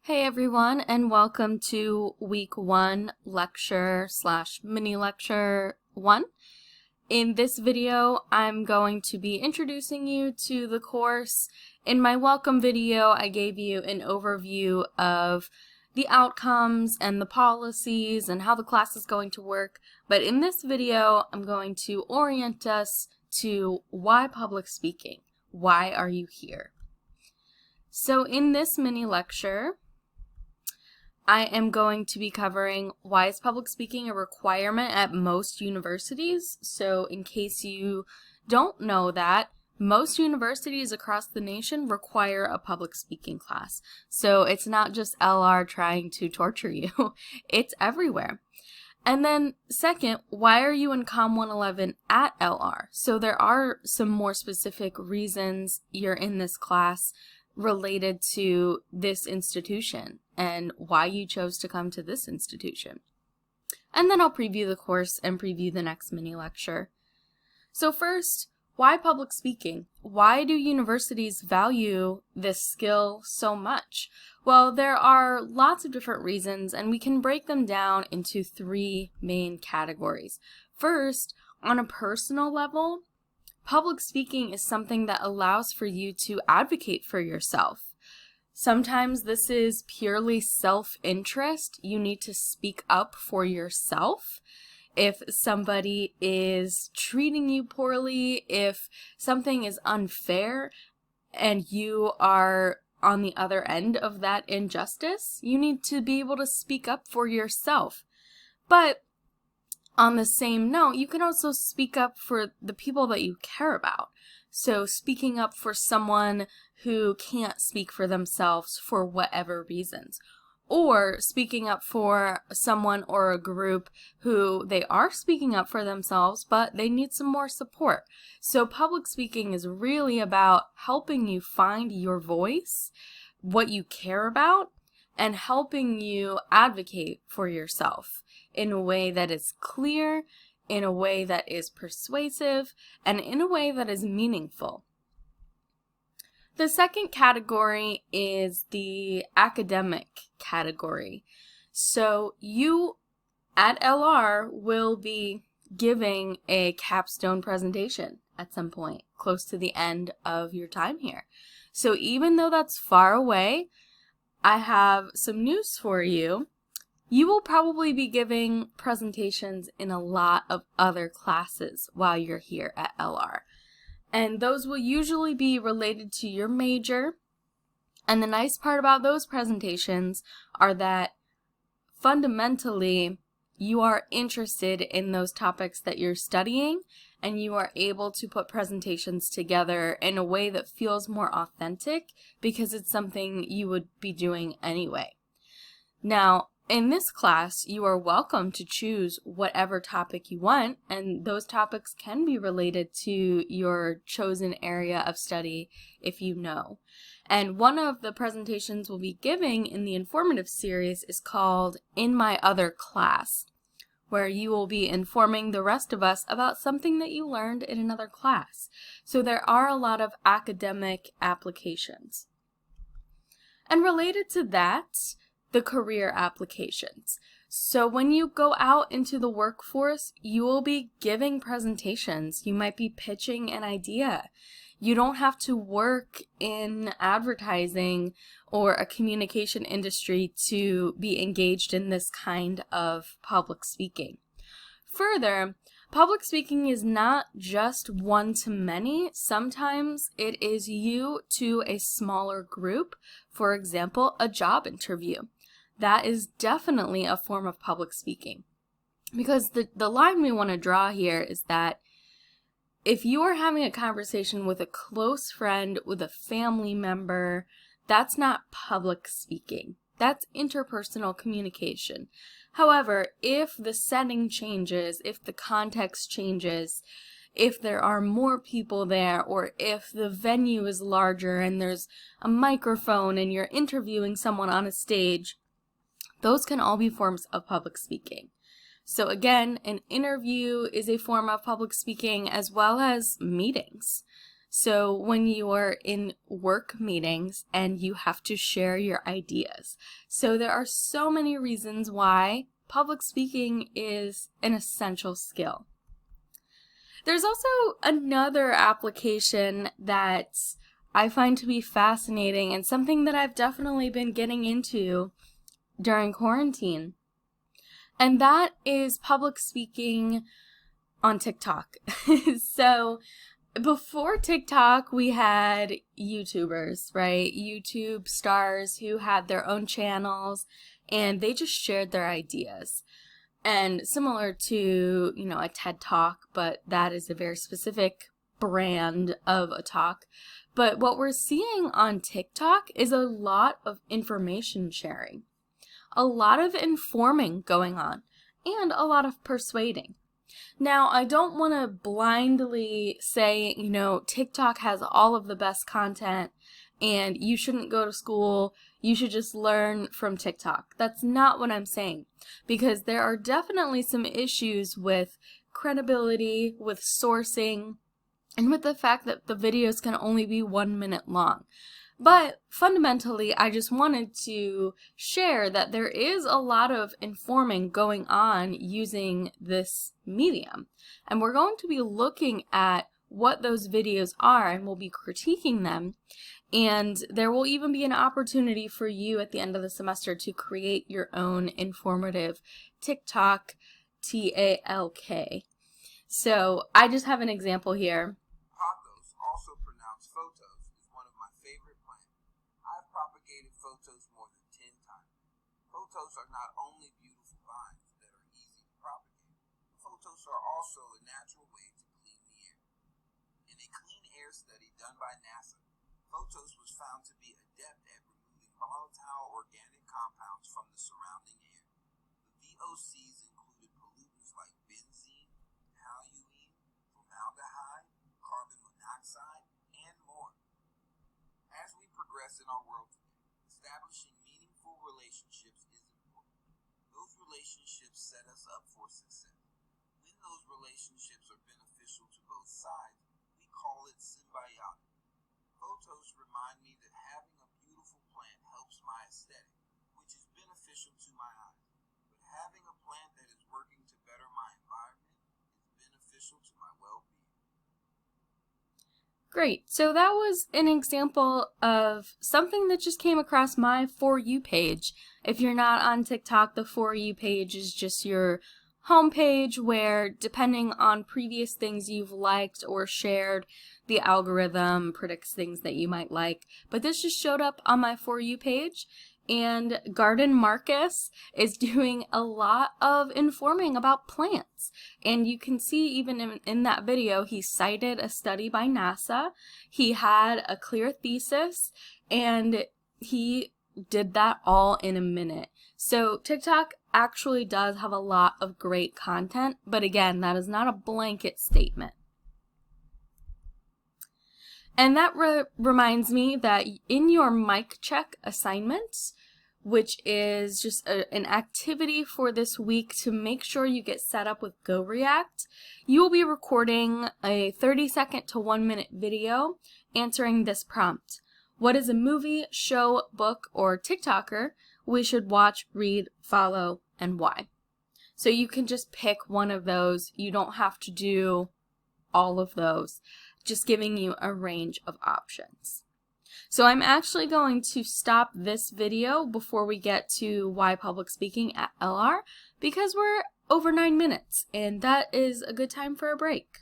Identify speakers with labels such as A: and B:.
A: Hey everyone, and welcome to week 1 lecture / mini lecture 1. In this video, I'm going to be introducing you to the course. In my welcome video, I gave you an overview of the outcomes and the policies and how the class is going to work. But in this video, I'm going to orient us to why public speaking. Why are you here? So in this mini lecture, I am going to be covering why is public speaking a requirement at most universities. So in case you don't know that, most universities across the nation require a public speaking class. So it's not just LR trying to torture you, it's everywhere. And then second, why are you in Com 111 at LR? So there are some more specific reasons you're in this class related to this institution and why you chose to come to this institution. And then I'll preview the course and preview the next mini lecture. So first, why public speaking? Why do universities value this skill so much? Well, there are lots of different reasons, and we can break them down into 3 main categories. First, on a personal level, public speaking is something that allows for you to advocate for yourself. Sometimes this is purely self-interest. You need to speak up for yourself. If somebody is treating you poorly, if something is unfair and you are on the other end of that injustice, you need to be able to speak up for yourself. But on the same note, you can also speak up for the people that you care about. So speaking up for someone who can't speak for themselves for whatever reasons. Or speaking up for someone or a group who they are speaking up for themselves, but they need some more support. So public speaking is really about helping you find your voice, what you care about, and helping you advocate for yourself in a way that is clear, in a way that is persuasive, and in a way that is meaningful. The second category is the academic category. So you at LR will be giving a capstone presentation at some point close to the end of your time here. So even though that's far away, I have some news for you. You will probably be giving presentations in a lot of other classes while you're here at LR. And those will usually be related to your major. And the nice part about those presentations are that fundamentally you are interested in those topics that you're studying, and you are able to put presentations together in a way that feels more authentic because it's something you would be doing anyway. Now, in this class, you are welcome to choose whatever topic you want, and those topics can be related to your chosen area of study if you know. And one of the presentations we'll be giving in the informative series is called In My Other Class, where you will be informing the rest of us about something that you learned in another class. So there are a lot of academic applications. And related to that, the career applications. So when you go out into the workforce, you will be giving presentations. You might be pitching an idea. You don't have to work in advertising or a communication industry to be engaged in this kind of public speaking. Further, public speaking is not just one-to-many. Sometimes it is you to a smaller group. For example, a job interview. That is definitely a form of public speaking. Because the line we want to draw here is that if you are having a conversation with a close friend, with a family member, that's not public speaking. That's interpersonal communication. However, if the setting changes, if the context changes, if there are more people there, or if the venue is larger and there's a microphone and you're interviewing someone on a stage, those can all be forms of public speaking. So again, an interview is a form of public speaking as well as meetings. So when you are in work meetings and you have to share your ideas. So there are so many reasons why public speaking is an essential skill. There's also another application that I find to be fascinating and something that I've definitely been getting into during quarantine. And that is public speaking on TikTok. So before TikTok, we had YouTubers, right? YouTube stars who had their own channels and they just shared their ideas. And similar to, a TED Talk, but that is a very specific brand of a talk. But what we're seeing on TikTok is a lot of information sharing, a lot of informing going on, and a lot of persuading. Now, I don't want to blindly say, TikTok has all of the best content and you shouldn't go to school, you should just learn from TikTok. That's not what I'm saying, because there are definitely some issues with credibility, with sourcing, and with the fact that the videos can only be 1 minute long. But fundamentally, I just wanted to share that there is a lot of informing going on using this medium. And we're going to be looking at what those videos are, and we'll be critiquing them. And there will even be an opportunity for you at the end of the semester to create your own informative TikTok, TALK. So I just have an example here.
B: Pothos, also pronounced photos, is one of my favorite plants. I've propagated photos more than 10 times. Photos are not only beautiful vines that are easy to propagate, photos are also a natural way to clean the air. In a clean air study done by NASA, photos was found to be adept at removing volatile organic compounds from the surrounding air. The VOCs included pollutants like benzene, toluene, formaldehyde, carbon monoxide, and more. As we progress in our world today, establishing meaningful relationships is important. Those relationships set us up for success. When those relationships are beneficial to both sides, we call it symbiotic. Photos remind me that having a beautiful plant helps my aesthetic, which is beneficial to my eyes. But having a plant that is working to better my environment is beneficial to my well-being.
A: Great. So that was an example of something that just came across my For You page. If you're not on TikTok, the For You page is just your homepage where, depending on previous things you've liked or shared, the algorithm predicts things that you might like. But this just showed up on my For You page, and Garden Marcus is doing a lot of informing about plants. And you can see even in that video, he cited a study by NASA. He had a clear thesis, and he did that all in a minute. So TikTok actually does have a lot of great content, but again, that is not a blanket statement. And that reminds me that in your mic check assignment, which is just an activity for this week to make sure you get set up with GoReact, you will be recording a 30-second to 1-minute video answering this prompt. What is a movie, show, book, or TikToker we should watch, read, follow, and why? So you can just pick one of those. You don't have to do all of those. Just giving you a range of options. So I'm actually going to stop this video before we get to why public speaking at LR, because we're over 9 minutes, and that is a good time for a break.